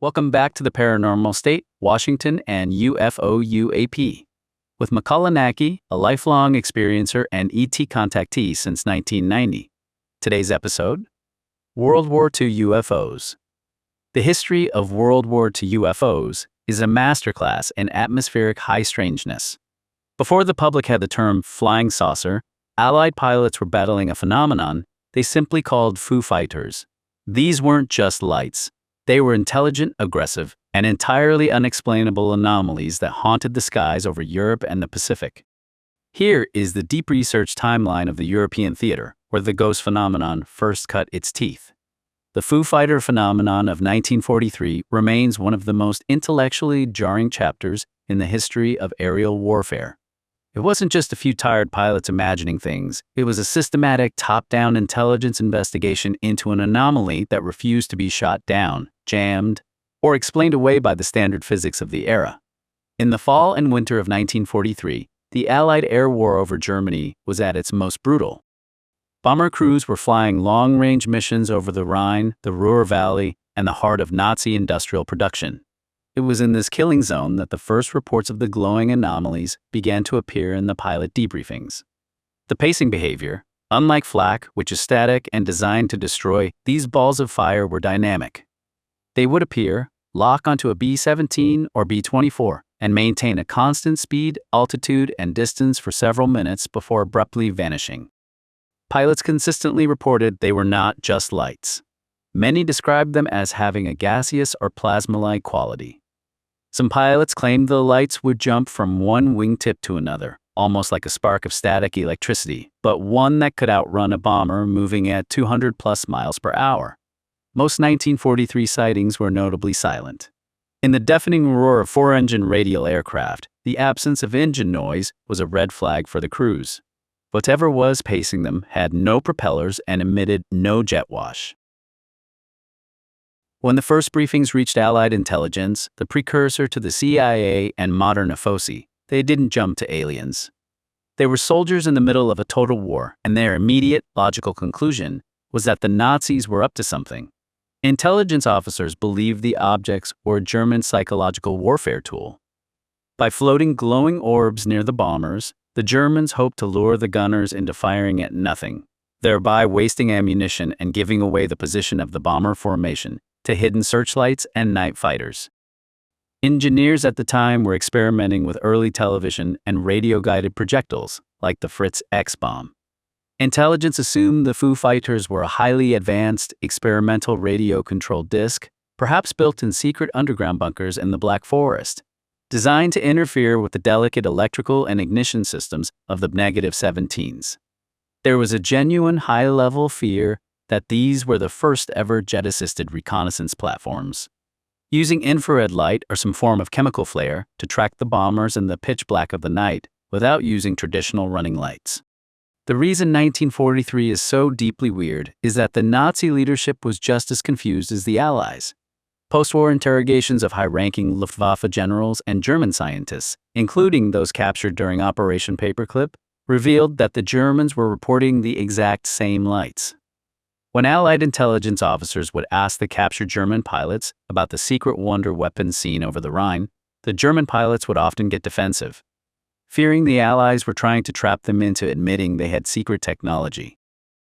Welcome back to the Paranormal State, Washington, and UFO UAP. With Makāula Nakae, a lifelong experiencer and ET contactee since 1990. Today's episode, World War II UFOs. The history of World War II UFOs is a masterclass in atmospheric high-strangeness. Before the public had the term flying saucer, Allied pilots were battling a phenomenon they simply called Foo Fighters. These weren't just lights. They were intelligent, aggressive, and entirely unexplainable anomalies that haunted the skies over Europe and the Pacific. Here is the deep research timeline of the European theater, where the ghost phenomenon first cut its teeth. The Foo Fighter phenomenon of 1943 remains one of the most intellectually jarring chapters in the history of aerial warfare. It wasn't just a few tired pilots imagining things. It was a systematic top-down intelligence investigation into an anomaly that refused to be shot down, jammed, or explained away by the standard physics of the era. In the fall and winter of 1943, the Allied air war over Germany was at its most brutal. Bomber crews were flying long-range missions over the Rhine, the Ruhr Valley, and the heart of Nazi industrial production. It was in this killing zone that the first reports of the glowing anomalies began to appear in the pilot debriefings. The pacing behavior, unlike flak, which is static and designed to destroy, these balls of fire were dynamic. They would appear, lock onto a B-17 or B-24, and maintain a constant speed, altitude, and distance for several minutes before abruptly vanishing. Pilots consistently reported they were not just lights. Many described them as having a gaseous or plasma-like quality. Some pilots claimed the lights would jump from one wingtip to another, almost like a spark of static electricity, but one that could outrun a bomber moving at 200+ miles per hour. Most 1943 sightings were notably silent. In the deafening roar of four-engine radial aircraft, the absence of engine noise was a red flag for the crews. Whatever was pacing them had no propellers and emitted no jet wash. When the first briefings reached Allied intelligence, the precursor to the CIA and modern ufology, they didn't jump to aliens. They were soldiers in the middle of a total war, and their immediate, logical conclusion was that the Nazis were up to something. Intelligence officers believed the objects were a German psychological warfare tool. By floating glowing orbs near the bombers, the Germans hoped to lure the gunners into firing at nothing, thereby wasting ammunition and giving away the position of the bomber formation to hidden searchlights and night fighters. Engineers at the time were experimenting with early television and radio-guided projectiles, like the Fritz X-bomb. Intelligence assumed the Foo Fighters were a highly advanced, experimental radio-controlled disc, perhaps built in secret underground bunkers in the Black Forest, designed to interfere with the delicate electrical and ignition systems of the -17s. There was a genuine high-level fear that these were the first ever jet-assisted reconnaissance platforms, using infrared light or some form of chemical flare to track the bombers in the pitch black of the night without using traditional running lights. The reason 1943 is so deeply weird is that the Nazi leadership was just as confused as the Allies. Post-war interrogations of high-ranking Luftwaffe generals and German scientists, including those captured during Operation Paperclip, revealed that the Germans were reporting the exact same lights. When Allied intelligence officers would ask the captured German pilots about the secret wonder weapons seen over the Rhine, the German pilots would often get defensive, fearing the Allies were trying to trap them into admitting they had secret technology.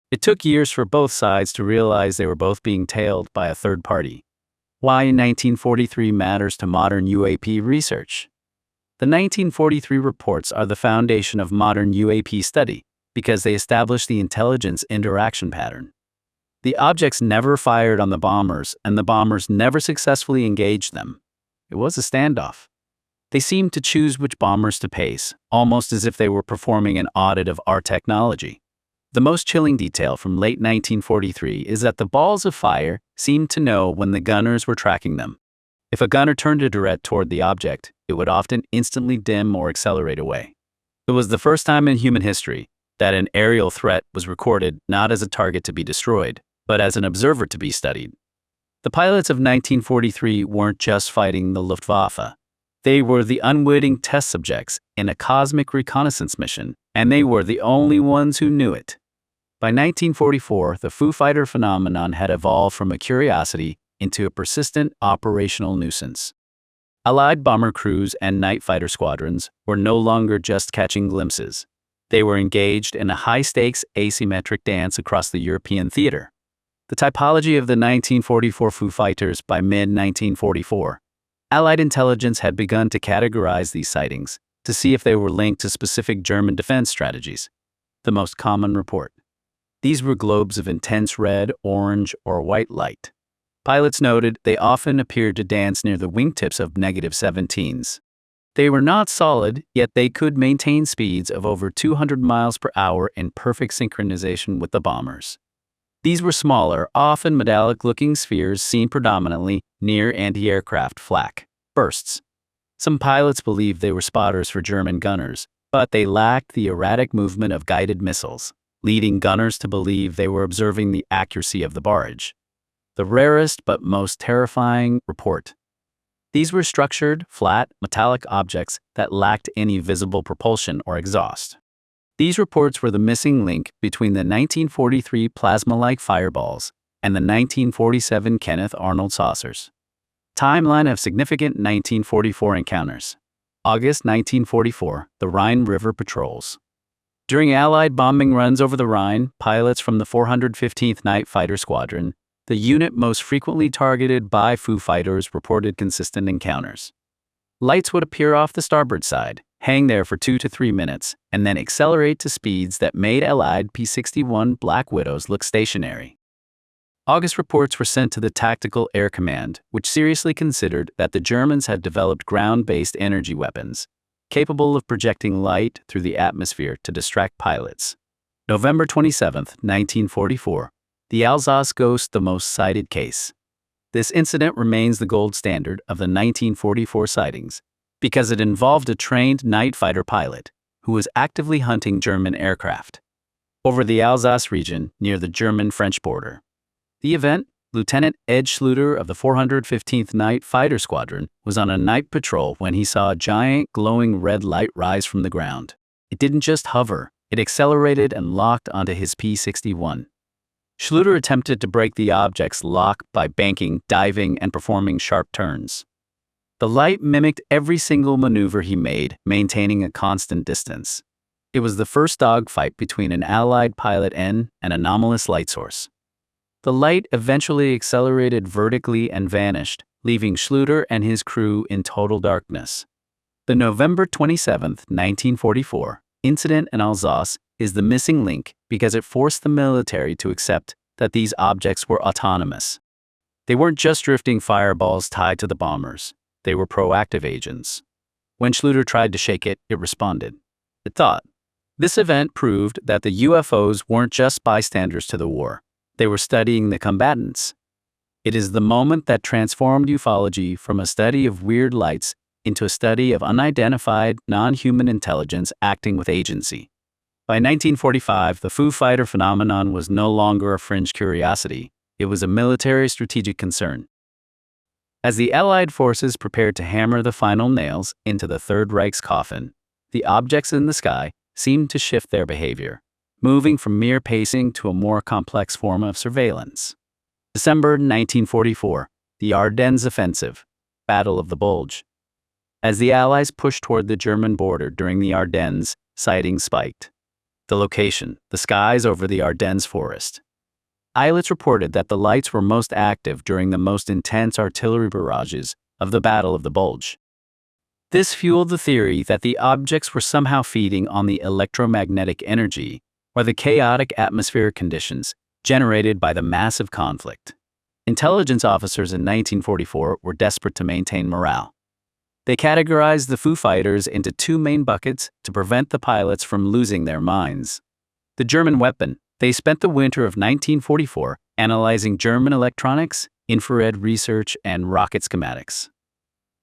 It took years for both sides to realize they were both being tailed by a third party. Why 1943 matters to modern UAP research. The 1943 reports are the foundation of modern UAP study because they establish the intelligence interaction pattern. The objects never fired on the bombers, and the bombers never successfully engaged them. It was a standoff. They seemed to choose which bombers to pace, almost as if they were performing an audit of our technology. The most chilling detail from late 1943 is that the balls of fire seemed to know when the gunners were tracking them. If a gunner turned a turret toward the object, it would often instantly dim or accelerate away. It was the first time in human history that an aerial threat was recorded not as a target to be destroyed, but as an observer to be studied. The pilots of 1943 weren't just fighting the Luftwaffe. They were the unwitting test subjects in a cosmic reconnaissance mission, and they were the only ones who knew it. By 1944, the Foo Fighter phenomenon had evolved from a curiosity into a persistent operational nuisance. Allied bomber crews and night fighter squadrons were no longer just catching glimpses. They were engaged in a high-stakes asymmetric dance across the European theater. The typology of the 1944 Foo Fighters. By mid-1944, Allied intelligence had begun to categorize these sightings to see if they were linked to specific German defense strategies. The most common report. These were globes of intense red, orange, or white light. Pilots noted they often appeared to dance near the wingtips of -17s. They were not solid, yet they could maintain speeds of over 200 miles per hour in perfect synchronization with the bombers. These were smaller, often metallic-looking spheres seen predominantly near anti-aircraft flak bursts. Some pilots believed they were spotters for German gunners, but they lacked the erratic movement of guided missiles, leading gunners to believe they were observing the accuracy of the barrage. The rarest but most terrifying report. These were structured, flat, metallic objects that lacked any visible propulsion or exhaust. These reports were the missing link between the 1943 plasma-like fireballs and the 1947 Kenneth Arnold saucers. Timeline of significant 1944 encounters. August 1944, the Rhine River patrols. During Allied bombing runs over the Rhine, pilots from the 415th Night Fighter Squadron, the unit most frequently targeted by Foo Fighters, reported consistent encounters. Lights would appear off the starboard side, hang there for 2 to 3 minutes, and then accelerate to speeds that made Allied P-61 Black Widows look stationary. August reports were sent to the Tactical Air Command, which seriously considered that the Germans had developed ground-based energy weapons, capable of projecting light through the atmosphere to distract pilots. November 27, 1944. The Alsace ghost, the most cited case. This incident remains the gold standard of the 1944 sightings because it involved a trained night fighter pilot who was actively hunting German aircraft over the Alsace region near the German-French border. The event, Lieutenant Ed Schluter of the 415th Night Fighter Squadron was on a night patrol when he saw a giant glowing red light rise from the ground. It didn't just hover, it accelerated and locked onto his P-61. Schluter attempted to break the object's lock by banking, diving, and performing sharp turns. The light mimicked every single maneuver he made, maintaining a constant distance. It was the first dogfight between an Allied pilot and an anomalous light source. The light eventually accelerated vertically and vanished, leaving Schluter and his crew in total darkness. The November 27, 1944, incident in Alsace is the missing link because it forced the military to accept that these objects were autonomous. They weren't just drifting fireballs tied to the bombers. They were proactive agents. When Schluter tried to shake it, it responded. It thought. This event proved that the UFOs weren't just bystanders to the war. They were studying the combatants. It is the moment that transformed ufology from a study of weird lights into a study of unidentified, non-human intelligence acting with agency. By 1945, the Foo Fighter phenomenon was no longer a fringe curiosity. It was a military strategic concern. As the Allied forces prepared to hammer the final nails into the Third Reich's coffin, the objects in the sky seemed to shift their behavior, moving from mere pacing to a more complex form of surveillance. December 1944, the Ardennes Offensive, Battle of the Bulge. As the Allies pushed toward the German border during the Ardennes, sightings spiked. The location, the skies over the Ardennes forest. Pilots reported that the lights were most active during the most intense artillery barrages of the Battle of the Bulge. This fueled the theory that the objects were somehow feeding on the electromagnetic energy or the chaotic atmospheric conditions generated by the massive conflict. Intelligence officers in 1944 were desperate to maintain morale. They categorized the Foo Fighters into 2 main buckets to prevent the pilots from losing their minds. The German weapon. They spent the winter of 1944 analyzing German electronics, infrared research, and rocket schematics.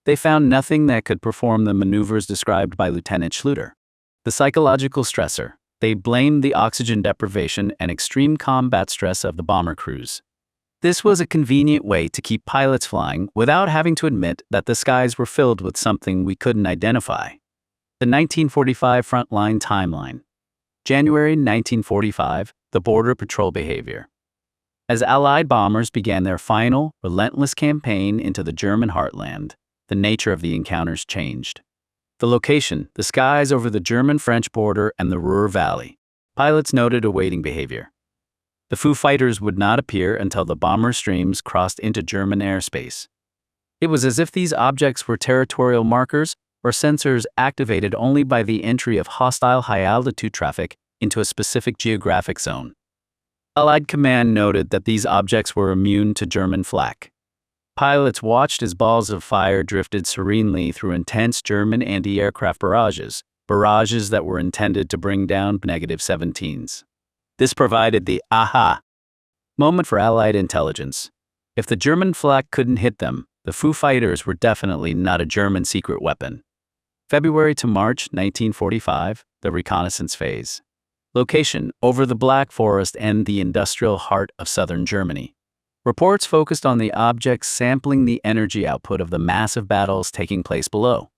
They found nothing that could perform the maneuvers described by Lieutenant Schluter. The psychological stressor. They blamed the oxygen deprivation and extreme combat stress of the bomber crews. This was a convenient way to keep pilots flying without having to admit that the skies were filled with something we couldn't identify. The 1945 frontline timeline. January 1945, the border patrol behavior. As Allied bombers began their final, relentless campaign into the German heartland, the nature of the encounters changed. The location, the skies over the German-French border and the Ruhr Valley. Pilots noted awaiting behavior. The Foo Fighters would not appear until the bomber streams crossed into German airspace. It was as if these objects were territorial markers or sensors activated only by the entry of hostile high-altitude traffic into a specific geographic zone. Allied command noted that these objects were immune to German flak. Pilots watched as balls of fire drifted serenely through intense German anti-aircraft barrages that were intended to bring down -17s. This provided the aha moment for Allied intelligence. If the German flak couldn't hit them, the Foo Fighters were definitely not a German secret weapon. February to March 1945, the reconnaissance phase. Location, over the Black Forest and the industrial heart of southern Germany. Reports focused on the objects sampling the energy output of the massive battles taking place below.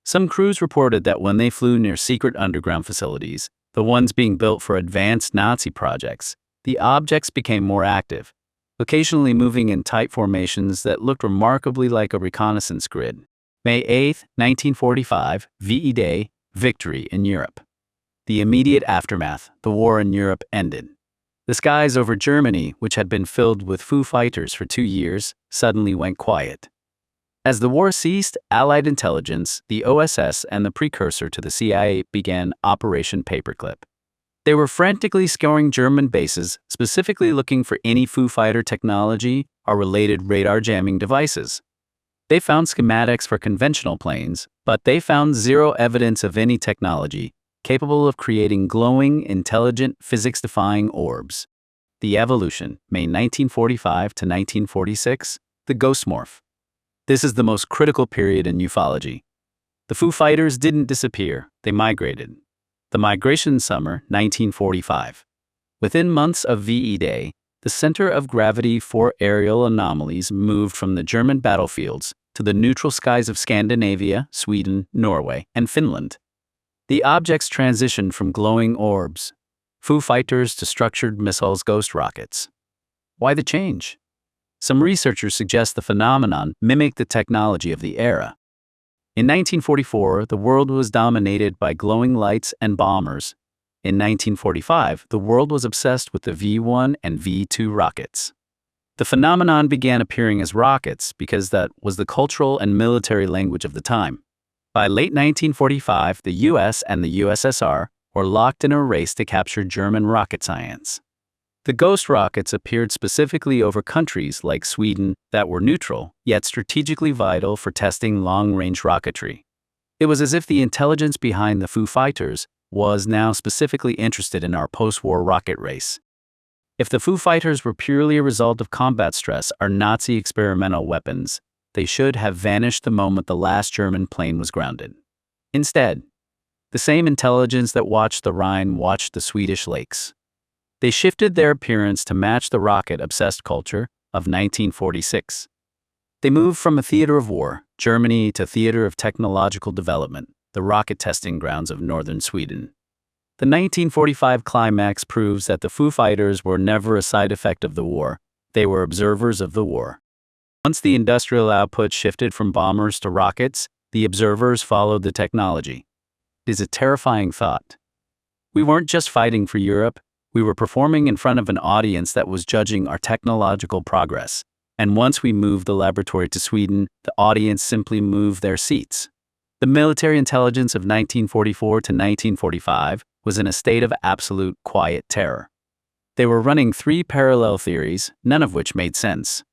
Some crews reported that when they flew near secret underground facilities, the ones being built for advanced Nazi projects, the objects became more active, occasionally moving in tight formations that looked remarkably like a reconnaissance grid. May 8, 1945, VE Day, victory in Europe. The immediate aftermath, the war in Europe ended. The skies over Germany, which had been filled with Foo Fighters for 2 years, suddenly went quiet. As the war ceased, Allied intelligence, the OSS, and the precursor to the CIA began Operation Paperclip. They were frantically scouring German bases, specifically looking for any Foo Fighter technology or related radar jamming devices. They found schematics for conventional planes, but they found zero evidence of any technology capable of creating glowing, intelligent, physics-defying orbs. The evolution, May 1945 to 1946, the ghost morph. This is the most critical period in ufology. The Foo Fighters didn't disappear, they migrated. The migration summer, 1945. Within months of VE Day, the center of gravity for aerial anomalies moved from the German battlefields to the neutral skies of Scandinavia, Sweden, Norway, and Finland. The objects transitioned from glowing orbs, Foo Fighters, to structured missiles, ghost rockets. Why the change? Some researchers suggest the phenomenon mimicked the technology of the era. In 1944, the world was dominated by glowing lights and bombers. In 1945, the world was obsessed with the V-1 and V-2 rockets. The phenomenon began appearing as rockets because that was the cultural and military language of the time. By late 1945, the US and the USSR were locked in a race to capture German rocket science. The ghost rockets appeared specifically over countries like Sweden that were neutral, yet strategically vital for testing long-range rocketry. It was as if the intelligence behind the Foo Fighters was now specifically interested in our post-war rocket race. If the Foo Fighters were purely a result of combat stress or Nazi experimental weapons, they should have vanished the moment the last German plane was grounded. Instead, the same intelligence that watched the Rhine watched the Swedish lakes. They shifted their appearance to match the rocket-obsessed culture of 1946. They moved from a theater of war, Germany, to theater of technological development, the rocket testing grounds of northern Sweden. The 1945 climax proves that the Foo Fighters were never a side effect of the war, they were observers of the war. Once the industrial output shifted from bombers to rockets, the observers followed the technology. It is a terrifying thought. We weren't just fighting for Europe, we were performing in front of an audience that was judging our technological progress. And once we moved the laboratory to Sweden, the audience simply moved their seats. The military intelligence of 1944 to 1945 was in a state of absolute quiet terror. They were running 3 parallel theories, none of which made sense.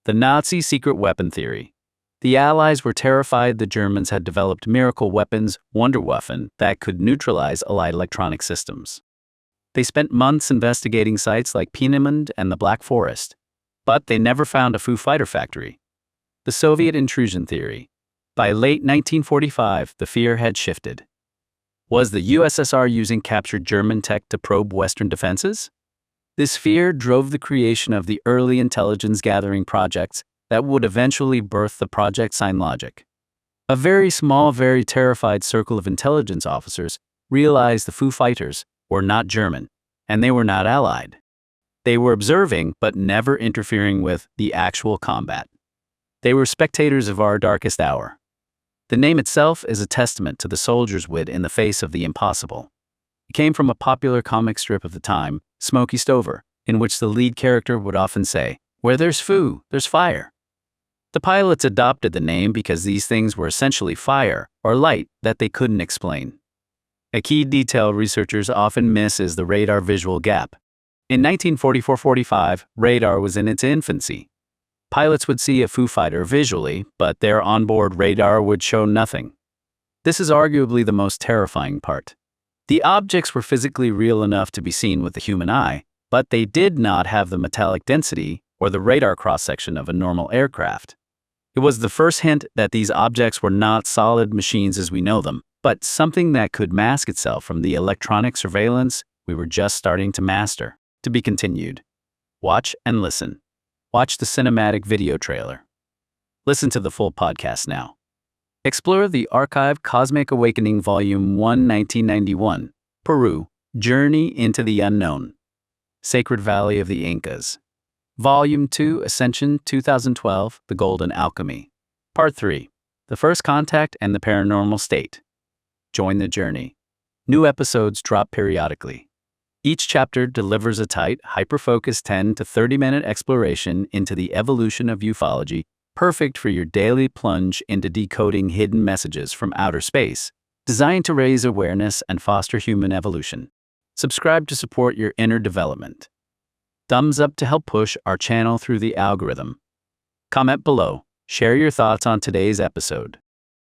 The Nazi secret weapon theory. The Allies were terrified the Germans had developed miracle weapons, Wunderwaffen, that could neutralize Allied electronic systems. They spent months investigating sites like Peenemünde and the Black Forest, but they never found a Foo Fighter factory. The Soviet intrusion theory. By late 1945, the fear had shifted. Was the USSR using captured German tech to probe Western defenses? This fear drove the creation of the early intelligence gathering projects that would eventually birth the Project SignLogic. A very small, very terrified circle of intelligence officers realized the Foo Fighters were not German, and they were not Allied. They were observing, but never interfering with the actual combat. They were spectators of our darkest hour. The name itself is a testament to the soldiers' wit in the face of the impossible. It came from a popular comic strip of the time, Smokey Stover, in which the lead character would often say, "Where there's foo, there's fire." The pilots adopted the name because these things were essentially fire or light that they couldn't explain. A key detail researchers often miss is the radar visual gap. In 1944-45, radar was in its infancy. Pilots would see a Foo Fighter visually, but their onboard radar would show nothing. This is arguably the most terrifying part. The objects were physically real enough to be seen with the human eye, but they did not have the metallic density or the radar cross-section of a normal aircraft. It was the first hint that these objects were not solid machines as we know them, but something that could mask itself from the electronic surveillance we were just starting to master. To be continued. Watch and listen. Watch the cinematic video trailer. Listen to the full podcast now. Explore the archive Cosmic Awakening Volume 1, 1991, Peru, Journey into the Unknown. Sacred Valley of the Incas. Volume 2, Ascension 2012, The Golden Alchemy. Part 3, The First Contact and the Paranormal State. Join the journey. New episodes drop periodically. Each chapter delivers a tight, hyper-focused 10 to 30-minute exploration into the evolution of ufology, perfect for your daily plunge into decoding hidden messages from outer space, designed to raise awareness and foster human evolution. Subscribe to support your inner development. Thumbs up to help push our channel through the algorithm. Comment below. Share your thoughts on today's episode.